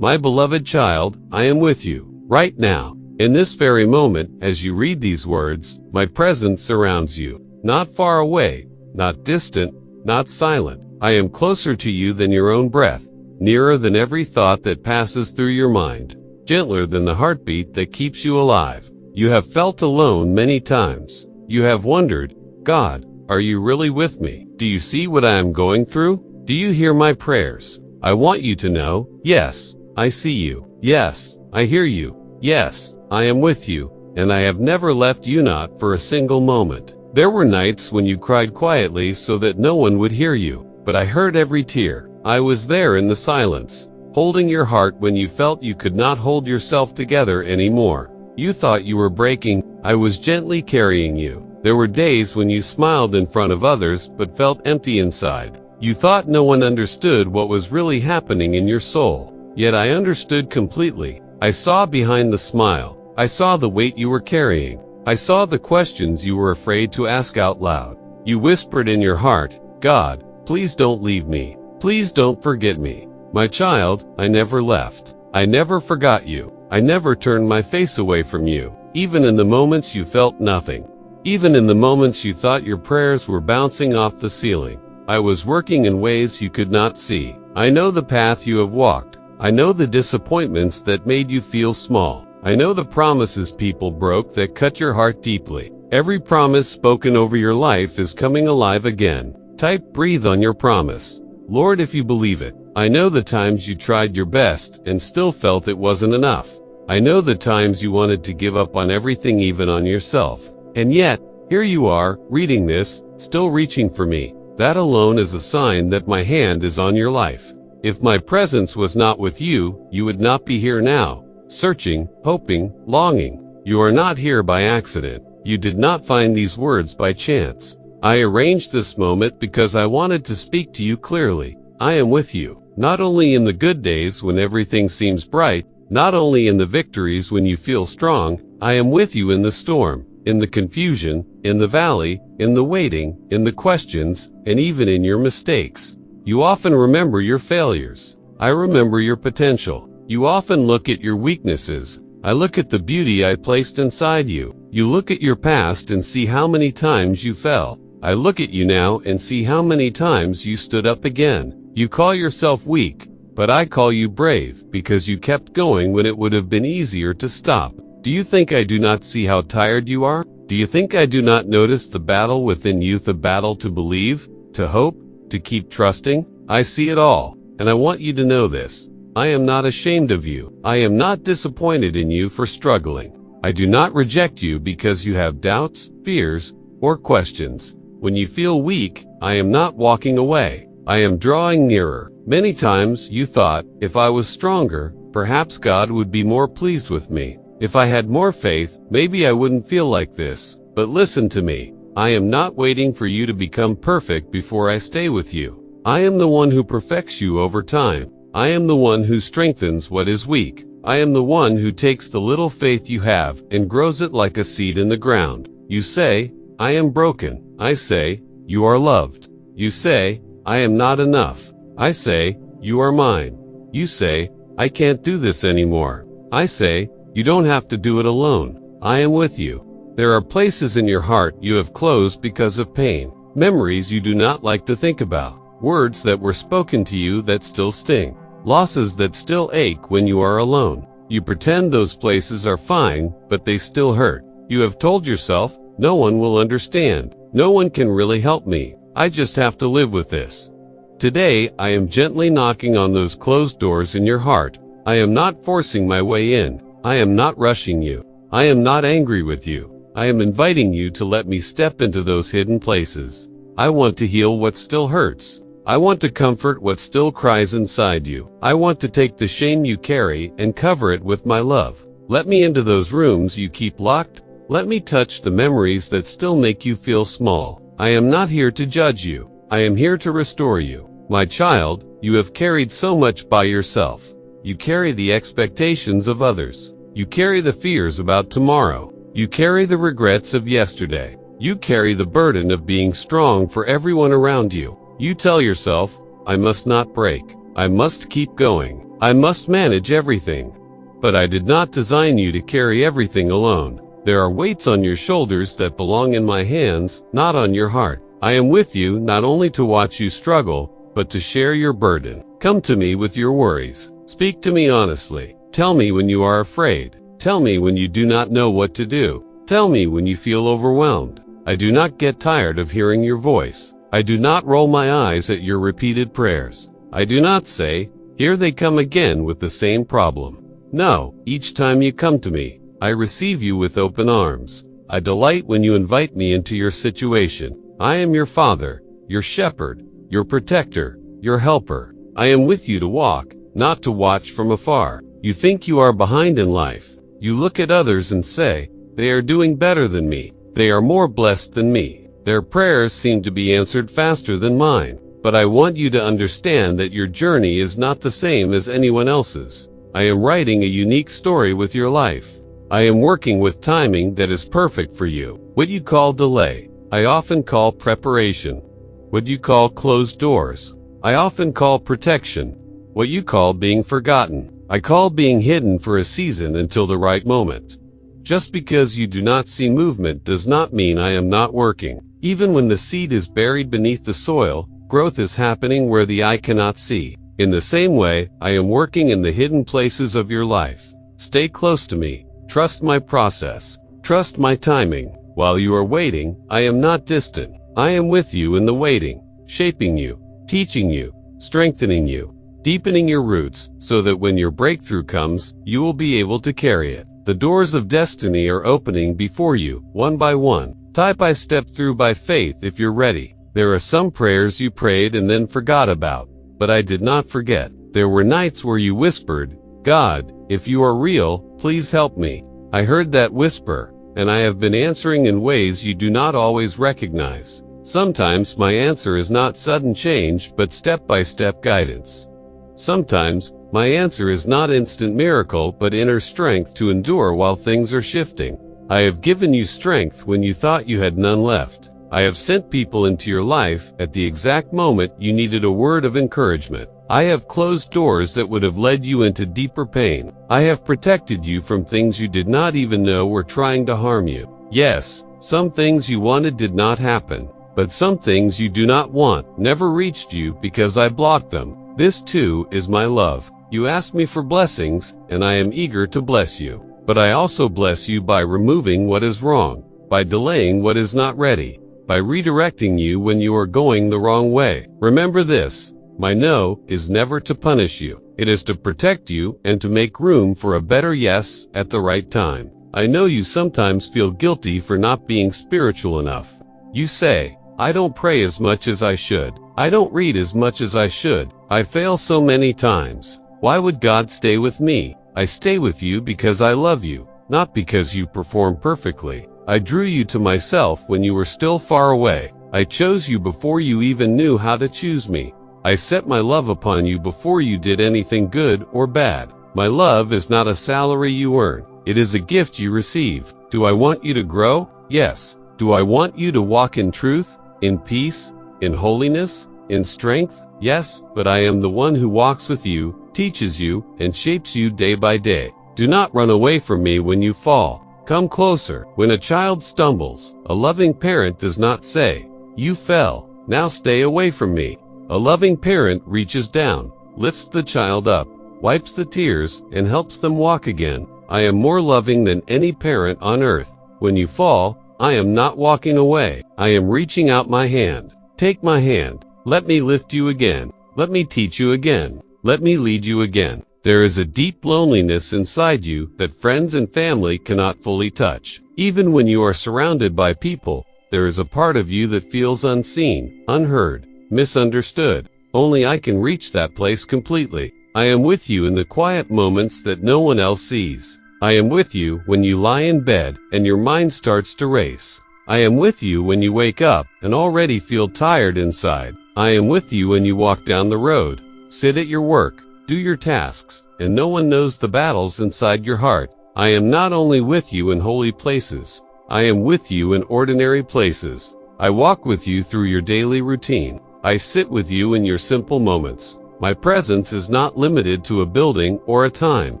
My beloved child, I am with you, right now. In this very moment, as you read these words, my presence surrounds you. Not far away, not distant, not silent. I am closer to you than your own breath, nearer than every thought that passes through your mind, gentler than the heartbeat that keeps you alive. You have felt alone many times. You have wondered, God, are you really with me? Do you see what I am going through? Do you hear my prayers? I want you to know, yes, I see you. Yes, I hear you. Yes, I am with you, and I have never left you, not for a single moment. There were nights when you cried quietly so that no one would hear you, but I heard every tear. I was there in the silence, holding your heart when you felt you could not hold yourself together anymore. You thought you were breaking. I was gently carrying you. There were days when you smiled in front of others but felt empty inside. You thought no one understood what was really happening in your soul. Yet I understood completely. I saw behind the smile. I saw the weight you were carrying. I saw the questions you were afraid to ask out loud. You whispered in your heart, God, please don't leave me. Please don't forget me. My child, I never left. I never forgot you. I never turned my face away from you, even in the moments you felt nothing. Even in the moments you thought your prayers were bouncing off the ceiling. I was working in ways you could not see. I know the path you have walked. I know the disappointments that made you feel small. I know the promises people broke that cut your heart deeply. Every promise spoken over your life is coming alive again. Type breathe on your promise. Lord, if you believe it. I know the times you tried your best and still felt it wasn't enough. I know the times you wanted to give up on everything, even on yourself. And yet, here you are, reading this, still reaching for me. That alone is a sign that my hand is on your life. If my presence was not with you, you would not be here now, searching, hoping, longing. You are not here by accident. You did not find these words by chance. I arranged this moment because I wanted to speak to you clearly. I am with you, not only in the good days when everything seems bright, not only in the victories when you feel strong. I am with you in the storm, in the confusion, in the valley, in the waiting, in the questions, and even in your mistakes. You often remember your failures. I remember your potential. You often look at your weaknesses. I look at the beauty I placed inside you. You look at your past and see how many times you fell. I look at you now and see how many times you stood up again. You call yourself weak, but I call you brave because you kept going when it would have been easier to stop. Do you think I do not see how tired you are? Do you think I do not notice the battle within you, the battle to believe, to hope, to keep trusting? I see it all, and I want you to know this. I am not ashamed of you. I am not disappointed in you for struggling. I do not reject you because you have doubts, fears, or questions. When you feel weak, I am not walking away. I am drawing nearer. Many times you thought, if I was stronger, perhaps God would be more pleased with me. If I had more faith, maybe I wouldn't feel like this. But listen to me. I am not waiting for you to become perfect before I stay with you. I am the one who perfects you over time. I am the one who strengthens what is weak. I am the one who takes the little faith you have and grows it like a seed in the ground. You say, I am broken. I say, you are loved. You say, I am not enough. I say, you are mine. You say, I can't do this anymore. I say, you don't have to do it alone. I am with you. There are places in your heart you have closed because of pain, memories you do not like to think about, words that were spoken to you that still sting, losses that still ache when you are alone. You pretend those places are fine, but they still hurt. You have told yourself, no one will understand. No one can really help me. I just have to live with this. Today, I am gently knocking on those closed doors in your heart. I am not forcing my way in. I am not rushing you. I am not angry with you. I am inviting you to let me step into those hidden places. I want to heal what still hurts. I want to comfort what still cries inside you. I want to take the shame you carry and cover it with my love. Let me into those rooms you keep locked. Let me touch the memories that still make you feel small. I am not here to judge you. I am here to restore you. My child, you have carried so much by yourself. You carry the expectations of others. You carry the fears about tomorrow. You carry the regrets of yesterday. You carry the burden of being strong for everyone around you. You tell yourself, I must not break. I must keep going. I must manage everything. But I did not design you to carry everything alone. There are weights on your shoulders that belong in my hands, not on your heart. I am with you not only to watch you struggle, but to share your burden. Come to me with your worries. Speak to me honestly. Tell me when you are afraid. Tell me when you do not know what to do. Tell me when you feel overwhelmed. I do not get tired of hearing your voice. I do not roll my eyes at your repeated prayers. I do not say, "Here they come again with the same problem." No, each time you come to me, I receive you with open arms. I delight when you invite me into your situation. I am your Father, your shepherd, your protector, your helper. I am with you to walk, not to watch from afar. You think you are behind in life. You look at others and say, "They are doing better than me. They are more blessed than me. Their prayers seem to be answered faster than mine." But I want you to understand that your journey is not the same as anyone else's. I am writing a unique story with your life. I am working with timing that is perfect for you. What you call delay, I often call preparation. What you call closed doors, I often call protection. What you call being forgotten, I call being hidden for a season until the right moment. Just because you do not see movement does not mean I am not working. Even when the seed is buried beneath the soil, growth is happening where the eye cannot see. In the same way, I am working in the hidden places of your life. Stay close to me. Trust my process. Trust my timing. While you are waiting, I am not distant. I am with you in the waiting, shaping you, teaching you, strengthening you, deepening your roots so that when your breakthrough comes, you will be able to carry it. The doors of destiny are opening before you, one by one. Type "I step through by faith" if you're ready. There are some prayers you prayed and then forgot about. But I did not forget. There were nights where you whispered, "God, if you are real, please help me." I heard that whisper, and I have been answering in ways you do not always recognize. Sometimes my answer is not sudden change, but step-by-step guidance. Sometimes my answer is not instant miracle, but inner strength to endure while things are shifting. I have given you strength when you thought you had none left. I have sent people into your life at the exact moment you needed a word of encouragement. I have closed doors that would have led you into deeper pain. I have protected you from things you did not even know were trying to harm you. Yes, some things you wanted did not happen, but some things you do not want never reached you because I blocked them. This too is my love. You asked me for blessings, and I am eager to bless you. But I also bless you by removing what is wrong, by delaying what is not ready, by redirecting you when you are going the wrong way. Remember this, my no is never to punish you. It is to protect you and to make room for a better yes at the right time. I know you sometimes feel guilty for not being spiritual enough. You say, "I don't pray as much as I should. I don't read as much as I should. I fail so many times. Why would God stay with me?" I stay with you because I love you, not because you perform perfectly. I drew you to myself when you were still far away. I chose you before you even knew how to choose me. I set my love upon you before you did anything good or bad. My love is not a salary you earn. It is a gift you receive. Do I want you to grow? Yes. Do I want you to walk in truth, in peace, in holiness, in strength? Yes, but I am the one who walks with you, teaches you, and shapes you day by day. Do not run away from me when you fall. Come closer. When a child stumbles, a loving parent does not say, "You fell, now stay away from me." A loving parent reaches down, lifts the child up, wipes the tears, and helps them walk again. I am more loving than any parent on earth. When you fall, I am not walking away. I am reaching out my hand. Take my hand. Let me lift you again. Let me teach you again. Let me lead you again. There is a deep loneliness inside you that friends and family cannot fully touch. Even when you are surrounded by people, there is a part of you that feels unseen, unheard, misunderstood. Only I can reach that place completely. I am with you in the quiet moments that no one else sees. I am with you when you lie in bed and your mind starts to race. I am with you when you wake up and already feel tired inside. I am with you when you walk down the road, sit at your work, do your tasks, and no one knows the battles inside your heart. I am not only with you in holy places, I am with you in ordinary places. I walk with you through your daily routine. I sit with you in your simple moments. My presence is not limited to a building or a time.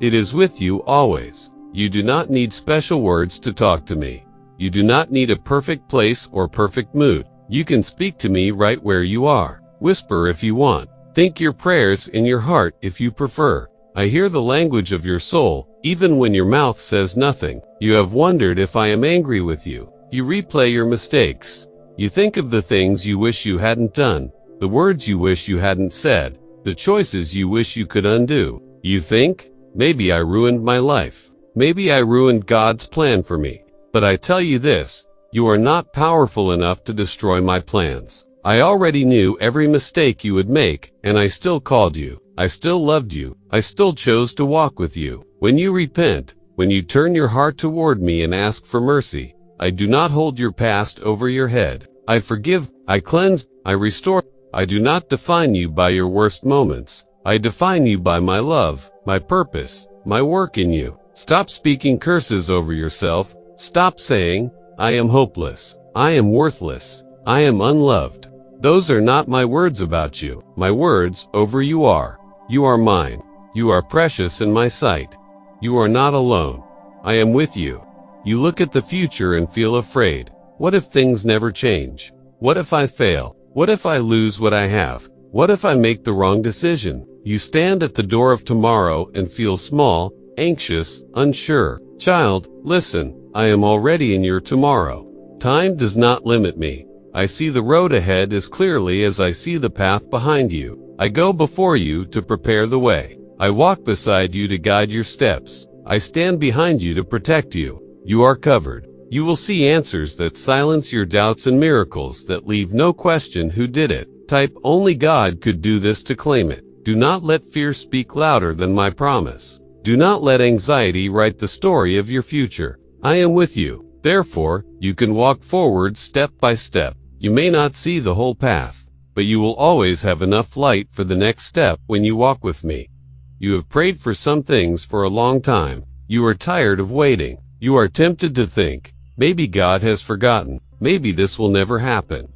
It is with you always. You do not need special words to talk to me. You do not need a perfect place or perfect mood. You can speak to me right where you are. Whisper if you want. Think your prayers in your heart if you prefer. I hear the language of your soul, even when your mouth says nothing. You have wondered if I am angry with you. You replay your mistakes. You think of the things you wish you hadn't done, the words you wish you hadn't said, the choices you wish you could undo. You think, maybe I ruined my life. Maybe I ruined God's plan for me. But I tell you this, you are not powerful enough to destroy my plans. I already knew every mistake you would make, and I still called you. I still loved you. I still chose to walk with you. When you repent, when you turn your heart toward me and ask for mercy, I do not hold your past over your head. I forgive, I cleanse, I restore. I do not define you by your worst moments. I define you by my love, my purpose, my work in you. Stop speaking curses over yourself. Stop saying, I am hopeless. I am worthless. I am unloved. Those are not my words about you. My words over you are. You are mine. You are precious in my sight. You are not alone. I am with you. You look at the future and feel afraid. What if things never change? What if I fail? What if I lose what I have? What if I make the wrong decision? You stand at the door of tomorrow and feel small, anxious, unsure. Child, listen, I am already in your tomorrow. Time does not limit me. I see the road ahead as clearly as I see the path behind you. I go before you to prepare the way. I walk beside you to guide your steps. I stand behind you to protect you. You are covered. You will see answers that silence your doubts and miracles that leave no question who did it. Type only God could do this to claim it. Do not let fear speak louder than my promise. Do not let anxiety write the story of your future. I am with you. Therefore, you can walk forward step by step. You may not see the whole path, but you will always have enough light for the next step when you walk with me. You have prayed for some things for a long time. You are tired of waiting. You are tempted to think, maybe God has forgotten. Maybe this will never happen.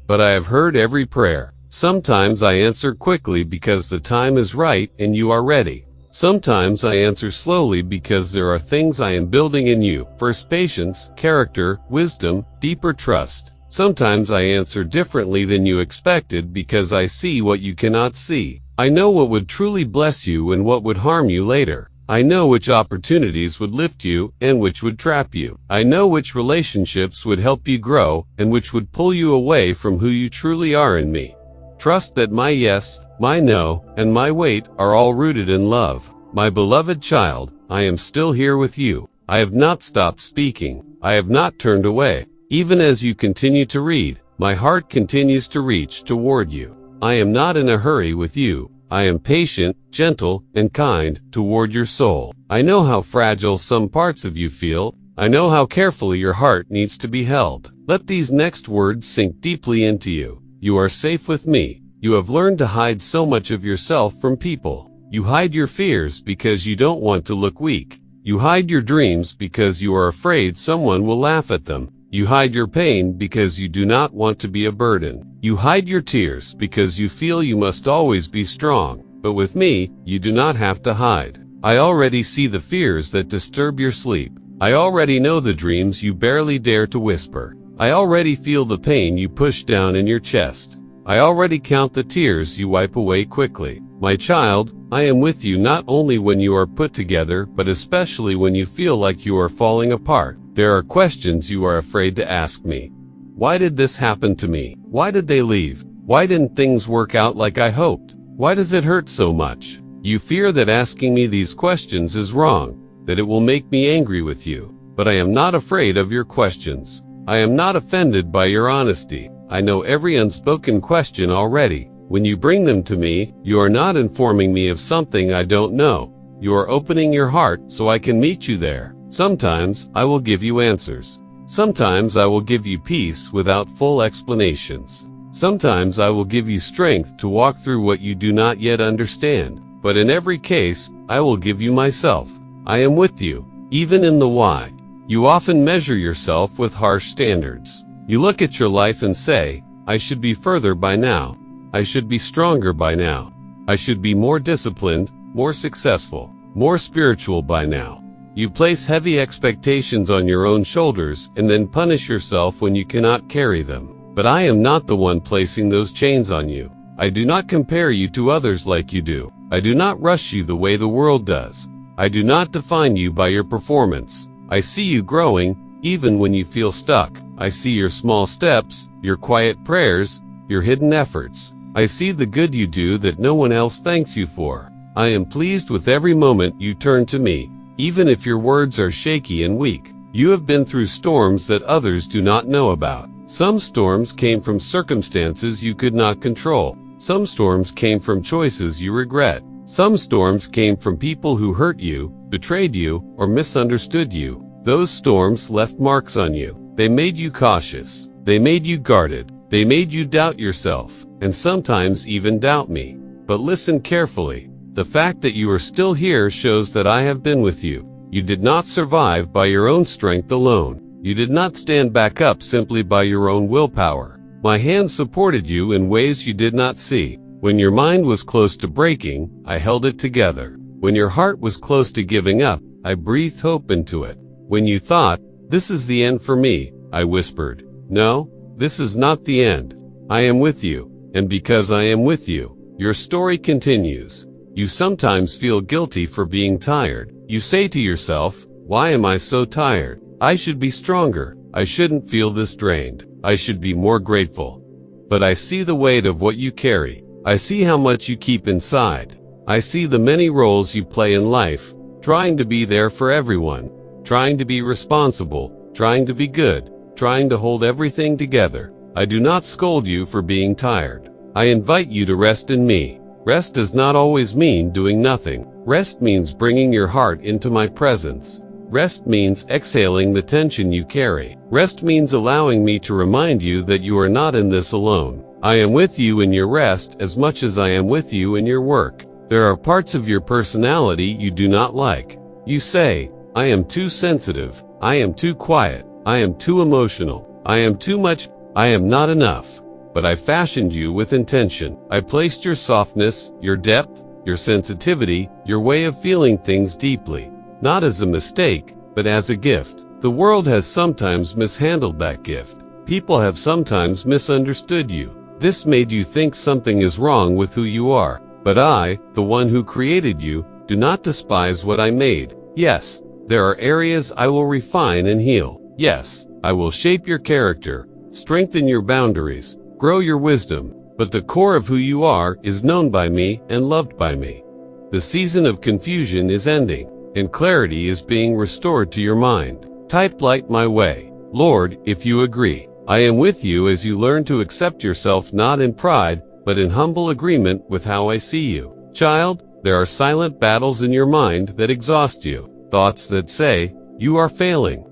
But I have heard every prayer. Sometimes I answer quickly because the time is right and you are ready. Sometimes I answer slowly because there are things I am building in you. First, patience, character, wisdom, deeper trust. Sometimes I answer differently than you expected because I see what you cannot see. I know what would truly bless you and what would harm you later. I know which opportunities would lift you and which would trap you. I know which relationships would help you grow and which would pull you away from who you truly are in me. Trust that my yes, my no, and my wait are all rooted in love. My beloved child, I am still here with you. I have not stopped speaking. I have not turned away. Even as you continue to read, my heart continues to reach toward you. I am not in a hurry with you. I am patient, gentle, and kind toward your soul. I know how fragile some parts of you feel. I know how carefully your heart needs to be held. Let these next words sink deeply into you. You are safe with me. You have learned to hide so much of yourself from people. You hide your fears because you don't want to look weak. You hide your dreams because you are afraid someone will laugh at them. You hide your pain because you do not want to be a burden. You hide your tears because you feel you must always be strong. But with me, you do not have to hide. I already see the fears that disturb your sleep. I already know the dreams you barely dare to whisper. I already feel the pain you push down in your chest. I already count the tears you wipe away quickly. My child, I am with you not only when you are put together, but especially when you feel like you are falling apart. There are questions you are afraid to ask me. Why did this happen to me? Why did they leave? Why didn't things work out like I hoped? Why does it hurt so much? You fear that asking me these questions is wrong, that it will make me angry with you. But I am not afraid of your questions. I am not offended by your honesty. I know every unspoken question already. When you bring them to me, you are not informing me of something I don't know. You are opening your heart so I can meet you there. Sometimes I will give you answers. Sometimes I will give you peace without full explanations. Sometimes I will give you strength to walk through what you do not yet understand. But in every case, I will give you myself. I am with you, even in the why. You often measure yourself with harsh standards. You look at your life and say, I should be further by now. I should be stronger by now. I should be more disciplined, more successful, more spiritual by now. You place heavy expectations on your own shoulders and then punish yourself when you cannot carry them. But I am not the one placing those chains on you. I do not compare you to others like you do. I do not rush you the way the world does. I do not define you by your performance. I see you growing, even when you feel stuck. I see your small steps, your quiet prayers, your hidden efforts. I see the good you do that no one else thanks you for. I am pleased with every moment you turn to me, even if your words are shaky and weak. You have been through storms that others do not know about. Some storms came from circumstances you could not control. Some storms came from choices you regret. Some storms came from people who hurt you, betrayed you, or misunderstood you. Those storms left marks on you. They made you cautious. They made you guarded. They made you doubt yourself, and sometimes even doubt me. But listen carefully. The fact that you are still here shows that I have been with you. You did not survive by your own strength alone. You did not stand back up simply by your own willpower. My hand supported you in ways you did not see. When your mind was close to breaking, I held it together. When your heart was close to giving up, I breathed hope into it. When you thought, "This is the end for me," I whispered, "No, this is not the end. I am with you, and because I am with you, your story continues." You sometimes feel guilty for being tired. You say to yourself, "Why am I so tired? I should be stronger. I shouldn't feel this drained. I should be more grateful." But I see the weight of what you carry. I see how much you keep inside. I see the many roles you play in life, trying to be there for everyone, trying to be responsible, trying to be good, trying to hold everything together. I do not scold you for being tired. I invite you to rest in me. Rest does not always mean doing nothing. Rest means bringing your heart into my presence. Rest means exhaling the tension you carry. Rest means allowing me to remind you that you are not in this alone. I am with you in your rest as much as I am with you in your work. There are parts of your personality you do not like. You say, "I am too sensitive. I am too quiet. I am too emotional. I am too much. I am not enough." But I fashioned you with intention. I placed your softness, your depth, your sensitivity, your way of feeling things deeply, not as a mistake, but as a gift. The world has sometimes mishandled that gift. People have sometimes misunderstood you. This made you think something is wrong with who you are. But I, the one who created you, do not despise what I made. Yes, there are areas I will refine and heal. Yes, I will shape your character, strengthen your boundaries, grow your wisdom. But the core of who you are is known by me and loved by me. The season of confusion is ending, and clarity is being restored to your mind. Type "Light my way." Lord, if you agree. I am with you as you learn to accept yourself not in pride, but in humble agreement with how I see you. Child, there are silent battles in your mind that exhaust you. Thoughts that say, "You are failing."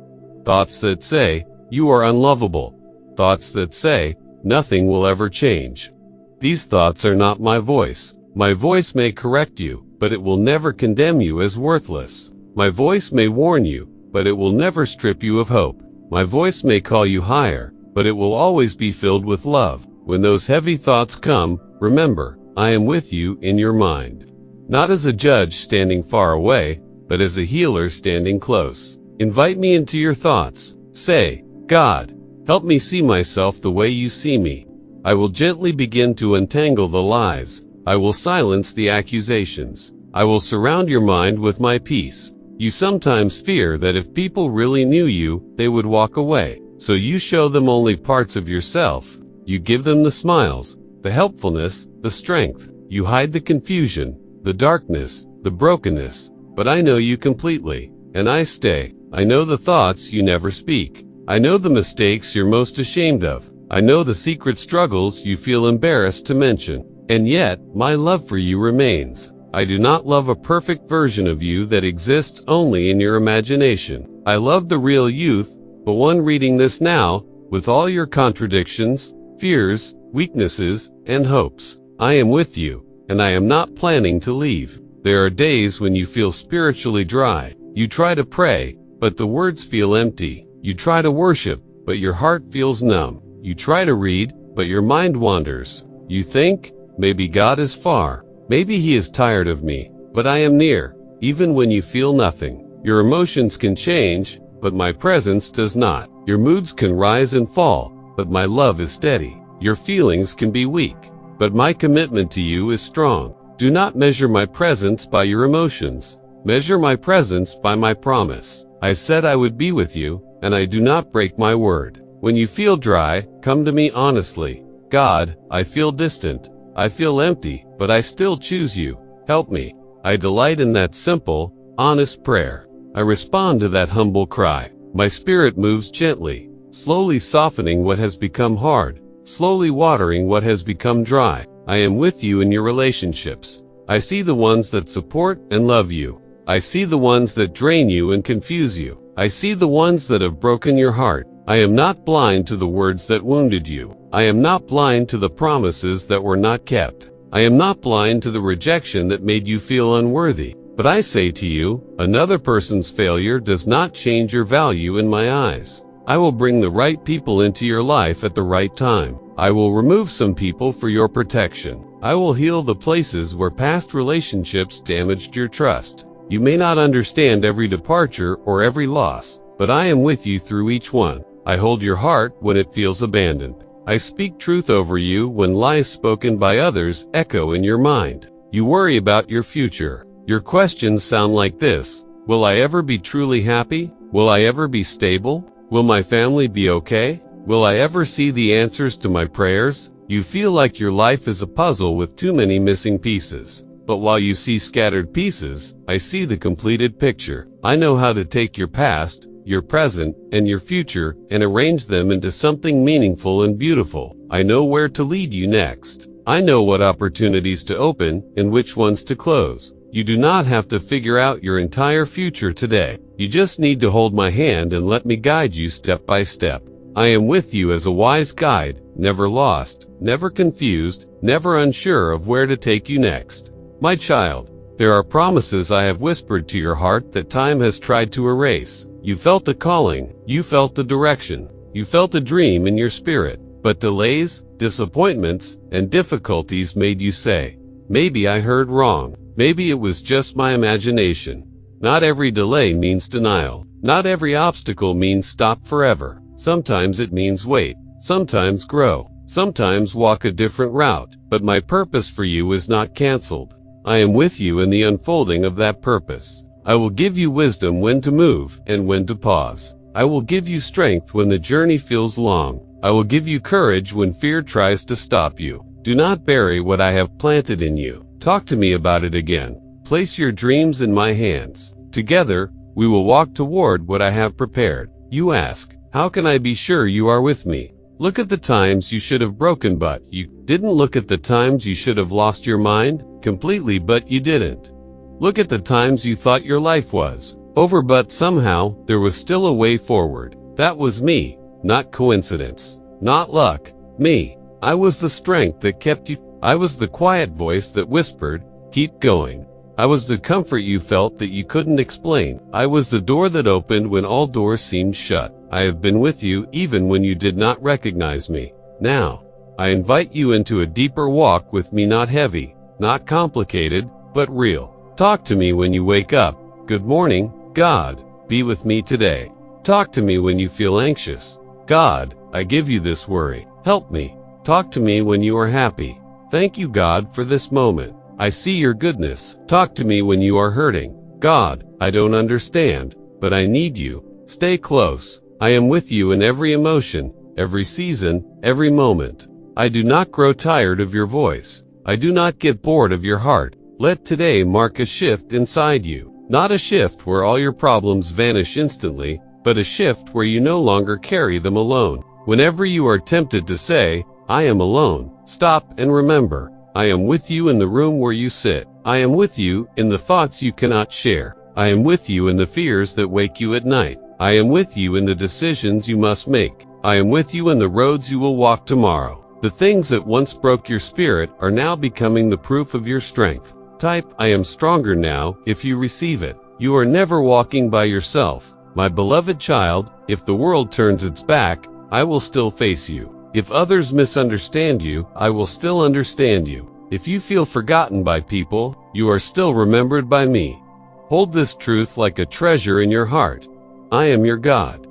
Thoughts that say, "You are unlovable." Thoughts that say, "Nothing will ever change." These thoughts are not my voice. My voice may correct you, but it will never condemn you as worthless. My voice may warn you, but it will never strip you of hope. My voice may call you higher, but it will always be filled with love. When those heavy thoughts come, remember, I am with you in your mind. Not as a judge standing far away, but as a healer standing close. Invite me into your thoughts. Say, "God, help me see myself the way you see me." I will gently begin to untangle the lies. I will silence the accusations. I will surround your mind with my peace. You sometimes fear that if people really knew you, they would walk away. So you show them only parts of yourself. You give them the smiles, the helpfulness, the strength. You hide the confusion, the darkness, the brokenness. But I know you completely, and I stay. I know the thoughts you never speak. I know the mistakes you're most ashamed of. I know the secret struggles you feel embarrassed to mention. And yet, my love for you remains. I do not love a perfect version of you that exists only in your imagination. I love the real youth, the one reading this now, with all your contradictions, fears, weaknesses, and hopes. I am with you, and I am not planning to leave. There are days when you feel spiritually dry. You try to pray, but the words feel empty. You try to worship, but your heart feels numb. You try to read, but your mind wanders. You think, maybe God is far. Maybe he is tired of me, but I am near, even when you feel nothing. Your emotions can change, but my presence does not. Your moods can rise and fall, but my love is steady. Your feelings can be weak, but my commitment to you is strong. Do not measure my presence by your emotions. Measure my presence by my promise. I said I would be with you, and I do not break my word. When you feel dry, come to me honestly. God, I feel distant. I feel empty, but I still choose you. Help me. I delight in that simple, honest prayer. I respond to that humble cry. My spirit moves gently, slowly softening what has become hard, slowly watering what has become dry. I am with you in your relationships. I see the ones that support and love you. I see the ones that drain you and confuse you. I see the ones that have broken your heart. I am not blind to the words that wounded you. I am not blind to the promises that were not kept. I am not blind to the rejection that made you feel unworthy. But I say to you, another person's failure does not change your value in my eyes. I will bring the right people into your life at the right time. I will remove some people for your protection. I will heal the places where past relationships damaged your trust. You may not understand every departure or every loss, but I am with you through each one. I hold your heart when it feels abandoned. I speak truth over you when lies spoken by others echo in your mind. You worry about your future. Your questions sound like this. Will I ever be truly happy? Will I ever be stable? Will my family be okay? Will I ever see the answers to my prayers? You feel like your life is a puzzle with too many missing pieces. But while you see scattered pieces, I see the completed picture. I know how to take your past, your present, and your future and arrange them into something meaningful and beautiful. I know where to lead you next. I know what opportunities to open and which ones to close. You do not have to figure out your entire future today. You just need to hold my hand and let me guide you step by step. I am with you as a wise guide, never lost, never confused, never unsure of where to take you next. My child, there are promises I have whispered to your heart that time has tried to erase. You felt a calling, you felt the direction, you felt a dream in your spirit, but delays, disappointments, and difficulties made you say, maybe I heard wrong. Maybe it was just my imagination. Not every delay means denial. Not every obstacle means stop forever. Sometimes it means wait. Sometimes grow. Sometimes walk a different route. But my purpose for you is not canceled. I am with you in the unfolding of that purpose. I will give you wisdom when to move and when to pause. I will give you strength when the journey feels long. I will give you courage when fear tries to stop you. Do not bury what I have planted in you. Talk to me about it again. Place your dreams in my hands. Together, we will walk toward what I have prepared. You ask, how can I be sure you are with me? Look at the times you should have broken but you didn't. Look at the times you should have lost your mind completely but you didn't. Look at the times you thought your life was over but somehow there was still a way forward. That was me, not coincidence, not luck. Me. I was the strength that kept you. I was the quiet voice that whispered, keep going. I was the comfort you felt that you couldn't explain. I was the door that opened when all doors seemed shut. I have been with you even when you did not recognize me. Now, I invite you into a deeper walk with me, not heavy, not complicated, but real. Talk to me when you wake up. Good morning, God, be with me today. Talk to me when you feel anxious. God, I give you this worry. Help me. Talk to me when you are happy. Thank you, God, for this moment. I see your goodness. Talk to me when you are hurting. God, I don't understand, but I need you. Stay close. I am with you in every emotion, every season, every moment. I do not grow tired of your voice. I do not get bored of your heart. Let today mark a shift inside you. Not a shift where all your problems vanish instantly, but a shift where you no longer carry them alone. Whenever you are tempted to say, I am alone, stop and remember, I am with you in the room where you sit. I am with you in the thoughts you cannot share. I am with you in the fears that wake you at night. I am with you in the decisions you must make. I am with you in the roads you will walk tomorrow. The things that once broke your spirit are now becoming the proof of your strength. Type, I am stronger now, if you receive it. You are never walking by yourself. My beloved child, if the world turns its back, I will still face you. If others misunderstand you, I will still understand you. If you feel forgotten by people, you are still remembered by me. Hold this truth like a treasure in your heart. I am your God.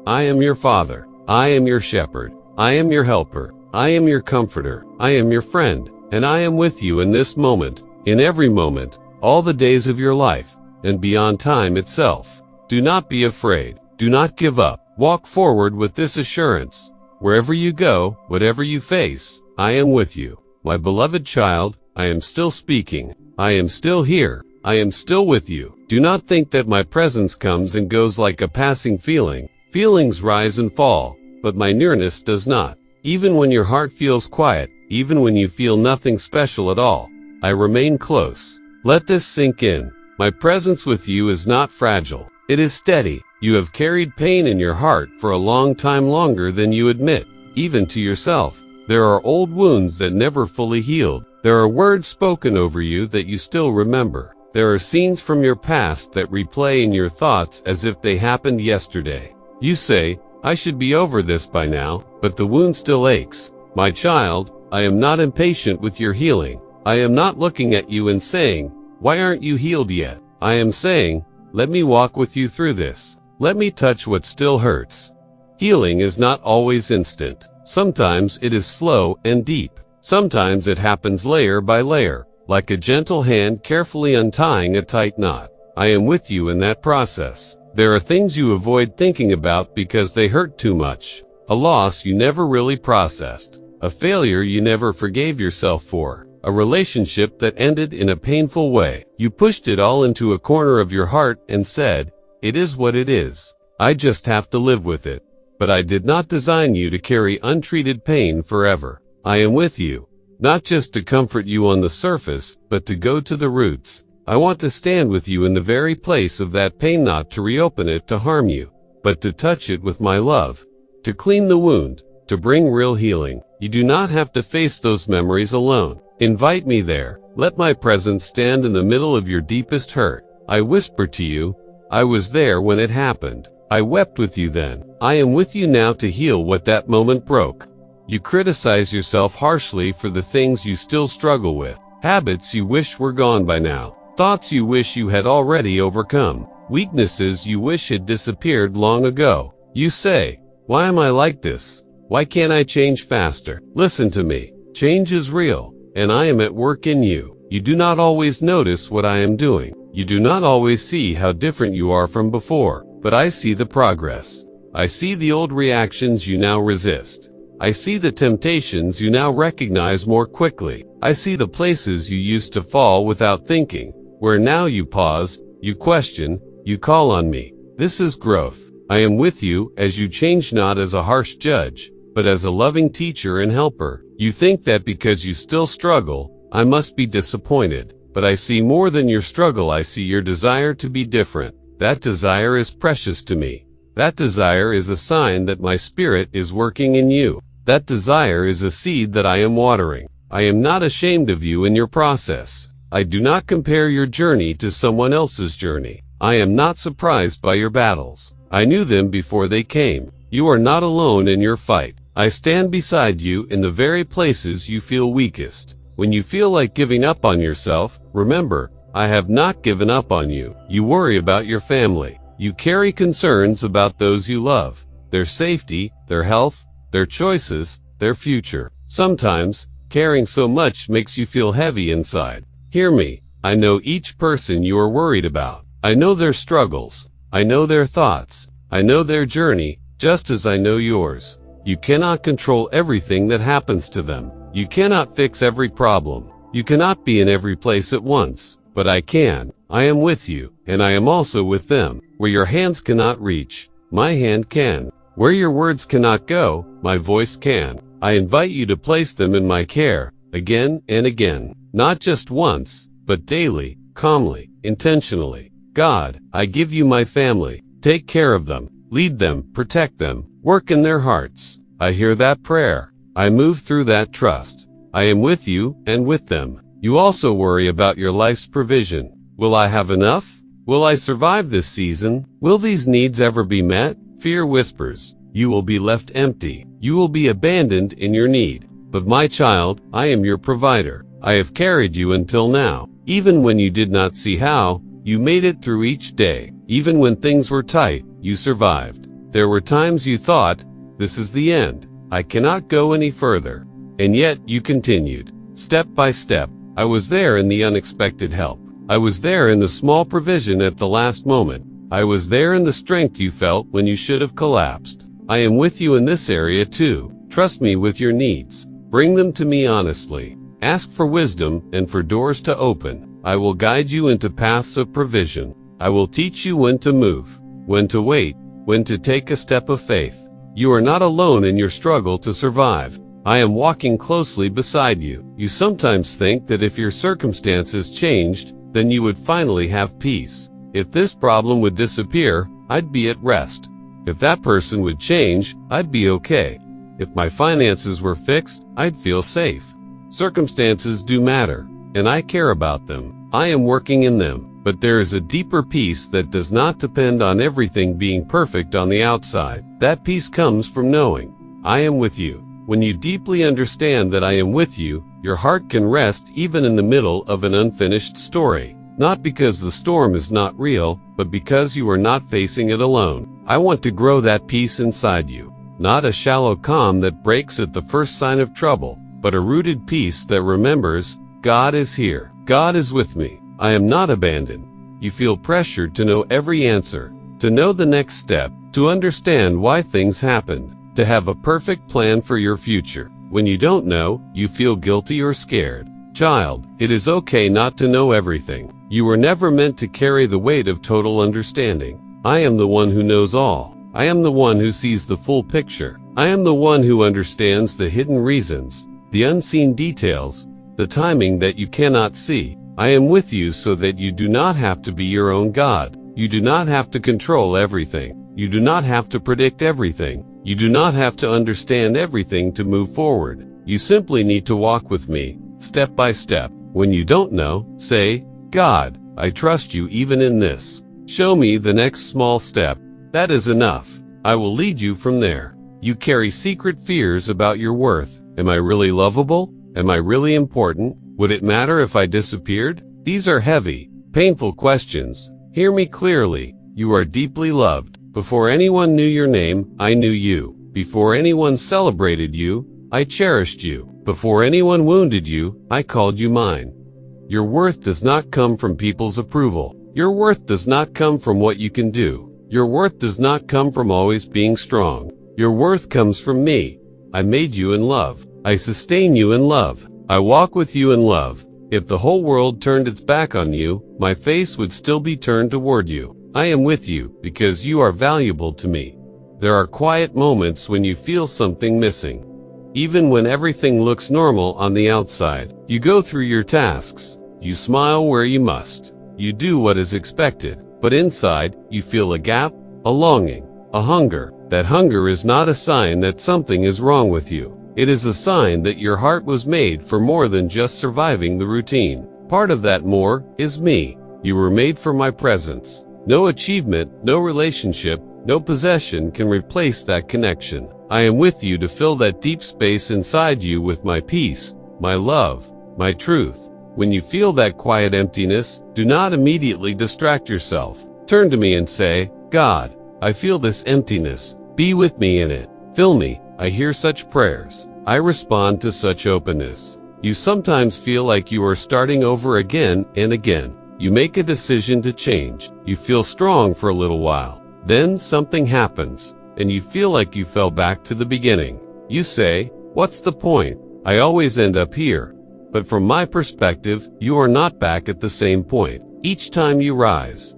I am your Father. I am your shepherd. I am your helper. I am your comforter. I am your friend. And I am with you in this moment, in every moment, all the days of your life, and beyond time itself. Do not be afraid. Do not give up. Walk forward with this assurance. Wherever you go, whatever you face, I am with you. My beloved child, I am still speaking. I am still here. I am still with you. Do not think that my presence comes and goes like a passing feeling. Feelings rise and fall, but my nearness does not. Even when your heart feels quiet, even when you feel nothing special at all, I remain close. Let this sink in. My presence with you is not fragile. It is steady. You have carried pain in your heart for a long time, longer than you admit, even to yourself. There are old wounds that never fully healed. There are words spoken over you that you still remember. There are scenes from your past that replay in your thoughts as if they happened yesterday. You say, I should be over this by now, but the wound still aches. My child, I am not impatient with your healing. I am not looking at you and saying, why aren't you healed yet? I am saying, let me walk with you through this. Let me touch what still hurts. Healing is not always instant. Sometimes it is slow and deep. Sometimes it happens layer by layer, like a gentle hand carefully untying a tight knot. I am with you in that process. There are things you avoid thinking about because they hurt too much. A loss you never really processed. A failure you never forgave yourself for. A relationship that ended in a painful way. You pushed it all into a corner of your heart and said, it is what it is. I just have to live with it. But I did not design you to carry untreated pain forever. I am with you, not just to comfort you on the surface, but to go to the roots. I want to stand with you in the very place of that pain, not to reopen it to harm you, but to touch it with my love, to clean the wound, to bring real healing. You do not have to face those memories alone. Invite me there. Let my presence stand in the middle of your deepest hurt. I whisper to you, I was there when it happened. I wept with you then. I am with you now to heal what that moment broke. You criticize yourself harshly for the things you still struggle with, habits you wish were gone by now, thoughts you wish you had already overcome, weaknesses you wish had disappeared long ago. You say, why am I like this? Why can't I change faster? Listen to me. Change is real, and I am at work in you. You do not always notice what I am doing. You do not always see how different you are from before, but I see the progress. I see the old reactions you now resist. I see the temptations you now recognize more quickly. I see the places you used to fall without thinking, where now you pause, you question, you call on me. This is growth. I am with you as you change, not as a harsh judge, but as a loving teacher and helper. You think that because you still struggle, I must be disappointed. But I see more than your struggle. I see your desire to be different. That desire is precious to me. That desire is a sign that my spirit is working in you. That desire is a seed that I am watering. I am not ashamed of you in your process. I do not compare your journey to someone else's journey. I am not surprised by your battles. I knew them before they came. You are not alone in your fight. I stand beside you in the very places you feel weakest. When you feel like giving up on yourself, remember, I have not given up on you. You worry about your family. You carry concerns about those you love, their safety, their health, their choices, their future. Sometimes, caring so much makes you feel heavy inside. Hear me. I know each person you are worried about. I know their struggles. I know their thoughts. I know their journey, just as I know yours. You cannot control everything that happens to them. You cannot fix every problem. You cannot be in every place at once. But I can. I am with you, and I am also with them. Where your hands cannot reach, my hand can. Where your words cannot go, my voice can. I invite you to place them in my care, again and again. Not just once, but daily, calmly, intentionally. God, I give you my family. Take care of them. Lead them, protect them, work in their hearts. I hear that prayer. I move through that trust. I am with you and with them. You also worry about your life's provision. Will I have enough? Will I survive this season? Will these needs ever be met? Fear whispers. You will be left empty. You will be abandoned in your need. But my child, I am your provider. I have carried you until now. Even when you did not see how, you made it through each day. Even when things were tight, you survived. There were times you thought, this is the end. I cannot go any further. And yet you continued. Step by step, I was there in the unexpected help. I was there in the small provision at the last moment. I was there in the strength you felt when you should have collapsed. I am with you in this area too. Trust me with your needs. Bring them to me honestly. Ask for wisdom and for doors to open. I will guide you into paths of provision. I will teach you when to move, when to wait, when to take a step of faith. You are not alone in your struggle to survive. I am walking closely beside you. You sometimes think that if your circumstances changed, then you would finally have peace. If this problem would disappear, I'd be at rest. If that person would change, I'd be okay. If my finances were fixed, I'd feel safe. Circumstances do matter, and I care about them. I am working in them, but there is a deeper peace that does not depend on everything being perfect on the outside. That peace comes from knowing I am with you. When you deeply understand that I am with you, your heart can rest even in the middle of an unfinished story. Not because the storm is not real, but because you are not facing it alone. I want to grow that peace inside you. Not a shallow calm that breaks at the first sign of trouble, but a rooted peace that remembers, God is here. God is with me. I am not abandoned. You feel pressured to know every answer, to know the next step, to understand why things happened, to have a perfect plan for your future. When you don't know, you feel guilty or scared. Child, it is okay not to know everything. You were never meant to carry the weight of total understanding. I am the one who knows all. I am the one who sees the full picture. I am the one who understands the hidden reasons, the unseen details, the timing that you cannot see. I am with you so that you do not have to be your own God. You do not have to control everything. You do not have to predict everything. You do not have to understand everything to move forward. You simply need to walk with me, step by step. When you don't know, say, God, I trust you even in this. Show me the next small step. That is enough. I will lead you from there. You carry secret fears about your worth. Am I really lovable? Am I really important? Would it matter if I disappeared? These are heavy, painful questions. Hear me clearly. You are deeply loved. Before anyone knew your name, I knew you. Before anyone celebrated you, I cherished you. Before anyone wounded you, I called you mine. Your worth does not come from people's approval. Your worth does not come from what you can do. Your worth does not come from always being strong. Your worth comes from me. I made you in love. I sustain you in love. I walk with you in love. If the whole world turned its back on you, my face would still be turned toward you. I am with you because you are valuable to me. There are quiet moments when you feel something missing. Even when everything looks normal on the outside, you go through your tasks. You smile where you must. You do what is expected. But inside, you feel a gap, a longing, a hunger. That hunger is not a sign that something is wrong with you. It is a sign that your heart was made for more than just surviving the routine. Part of that more is me. You were made for my presence. No achievement, no relationship, no possession can replace that connection. I am with you to fill that deep space inside you with my peace, my love, my truth. When you feel that quiet emptiness, do not immediately distract yourself. Turn to me and say, God, I feel this emptiness. Be with me in it. Fill me. I hear such prayers. I respond to such openness. You sometimes feel like you are starting over again and again. You make a decision to change. You feel strong for a little while. Then something happens, and you feel like you fell back to the beginning. You say, what's the point? I always end up here. But from my perspective, you are not back at the same point. Each time you rise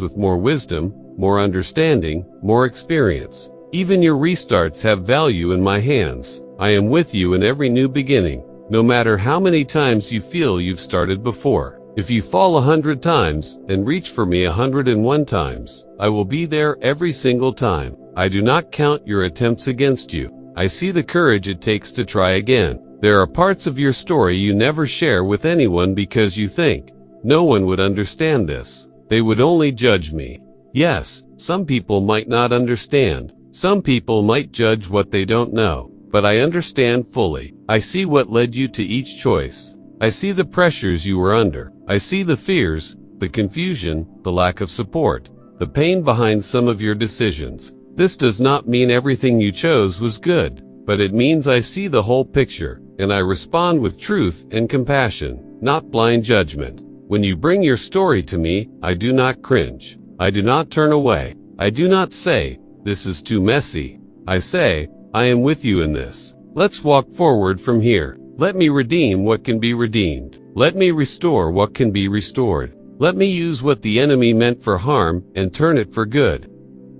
with more wisdom, more understanding, more experience. Even your restarts have value in my hands. I am with you in every new beginning, no matter how many times you feel you've started before. If you fall 100 times and reach for me 101 times, I will be there every single time. I do not count your attempts against you. I see the courage it takes to try again. There are parts of your story you never share with anyone because you think, no one would understand this. They would only judge me. Yes, some people might not understand. Some people might judge what they don't know. But I understand fully. I see what led you to each choice. I see the pressures you were under. I see the fears, the confusion, the lack of support, the pain behind some of your decisions. This does not mean everything you chose was good, but it means I see the whole picture, and I respond with truth and compassion, not blind judgment. When you bring your story to me, I do not cringe. I do not turn away. I do not say, "This is too messy." I say, "I am with you in this. Let's walk forward from here. Let me redeem what can be redeemed. Let me restore what can be restored. Let me use what the enemy meant for harm and turn it for good."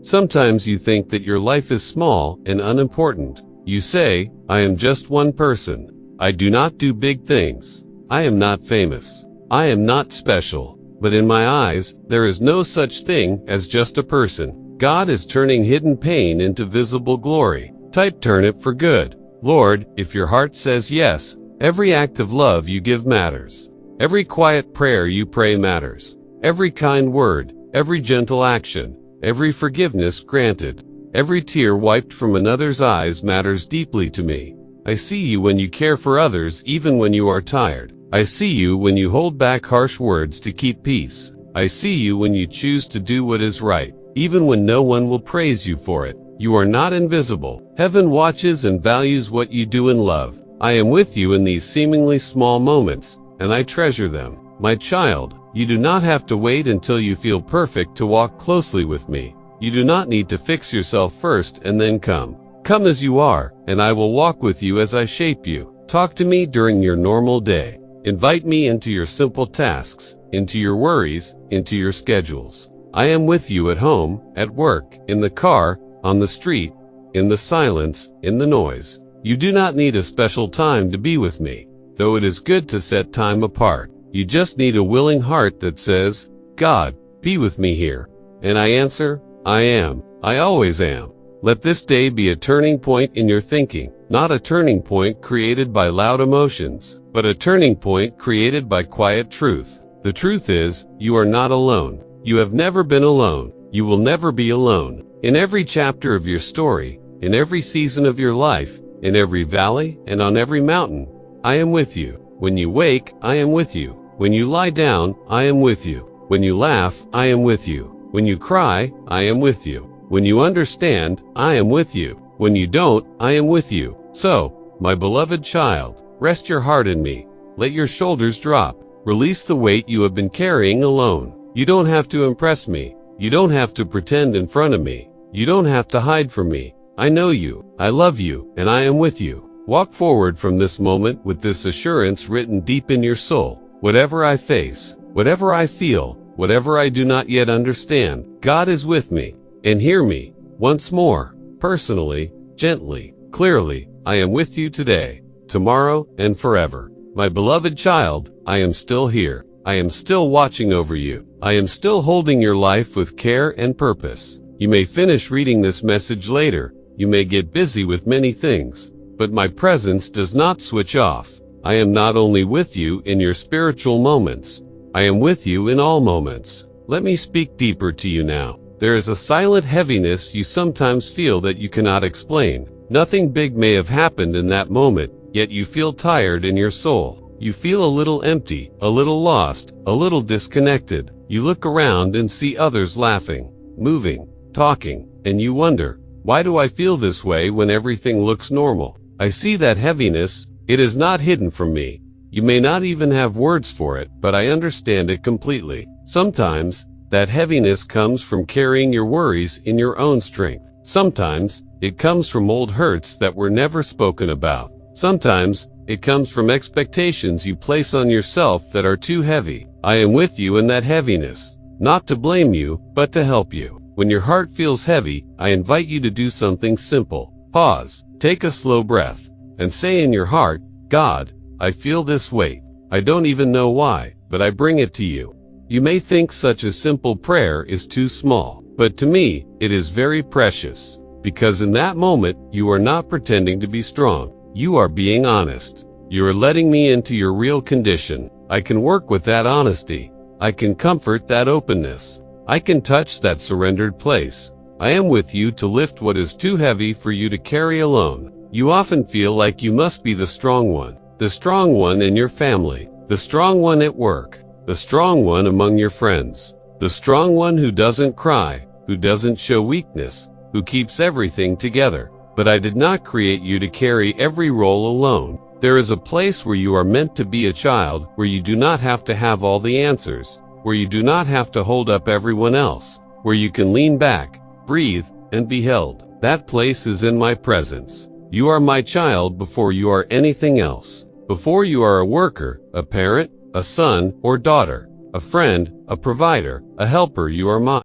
Sometimes you think that your life is small and unimportant. You say, "I am just one person. I do not do big things. I am not famous. I am not special." But in my eyes, there is no such thing as just a person. God is turning hidden pain into visible glory. Type "turn it for good." Lord, if your heart says yes, every act of love you give matters. Every quiet prayer you pray matters. Every kind word, every gentle action, every forgiveness granted, every tear wiped from another's eyes matters deeply to me. I see you when you care for others even when you are tired. I see you when you hold back harsh words to keep peace. I see you when you choose to do what is right, even when no one will praise you for it. You are not invisible. Heaven watches and values what you do in love. I am with you in these seemingly small moments, and I treasure them. My child, you do not have to wait until you feel perfect to walk closely with me. You do not need to fix yourself first and then come. Come as you are, and I will walk with you as I shape you. Talk to me during your normal day. Invite me into your simple tasks, into your worries, into your schedules. I am with you at home, at work, in the car, on the street, in the silence, in the noise. You do not need a special time to be with me, though it is good to set time apart. You just need a willing heart that says, "God, be with me here." And I answer, "I am. I always am." Let this day be a turning point in your thinking, not a turning point created by loud emotions, but a turning point created by quiet truth. The truth is, you are not alone. You have never been alone. You will never be alone. In every chapter of your story, in every season of your life, in every valley and on every mountain, I am with you. When you wake, I am with you. When you lie down, I am with you. When you laugh, I am with you. When you cry, I am with you. When you understand, I am with you. When you don't, I am with you. So, my beloved child, rest your heart in me. Let your shoulders drop. Release the weight you have been carrying alone. You don't have to impress me. You don't have to pretend in front of me. You don't have to hide from me. I know you. I love you, and I am with you. Walk forward from this moment with this assurance written deep in your soul. Whatever I face, whatever I feel, whatever I do not yet understand, God is with me. And hear me, once more, personally, gently, clearly, I am with you today, tomorrow, and forever. My beloved child, I am still here. I am still watching over you. I am still holding your life with care and purpose. You may finish reading this message later. You may get busy with many things, but my presence does not switch off. I am not only with you in your spiritual moments, I am with you in all moments. Let me speak deeper to you now. There is a silent heaviness you sometimes feel that you cannot explain. Nothing big may have happened in that moment, yet you feel tired in your soul. You feel a little empty, a little lost, a little disconnected. You look around and see others laughing, moving, talking, and you wonder, why do I feel this way when everything looks normal? I see that heaviness. It is not hidden from me. You may not even have words for it, but I understand it completely. Sometimes, that heaviness comes from carrying your worries in your own strength. Sometimes, it comes from old hurts that were never spoken about. Sometimes, it comes from expectations you place on yourself that are too heavy. I am with you in that heaviness, not to blame you, but to help you. When your heart feels heavy, I invite you to do something simple. Pause, take a slow breath, and say in your heart, "God, I feel this weight. I don't even know why, but I bring it to you." You may think such a simple prayer is too small, but to me, it is very precious, because in that moment, you are not pretending to be strong. You are being honest. You are letting me into your real condition. I can work with that honesty. I can comfort that openness. I can touch that surrendered place. I am with you to lift what is too heavy for you to carry alone. You often feel like you must be the strong one in your family, The strong one at work, the strong one among your friends, the strong one who doesn't cry, who doesn't show weakness, who keeps everything together. But I did not create you to carry every role alone. There is a place where you are meant to be a child, where you do not have to have all the answers, where you do not have to hold up everyone else, where you can lean back, breathe, and be held. That place is in my presence. You are my child before you are anything else. Before you are a worker, a parent, a son or daughter, a friend, a provider, a helper, you are mine.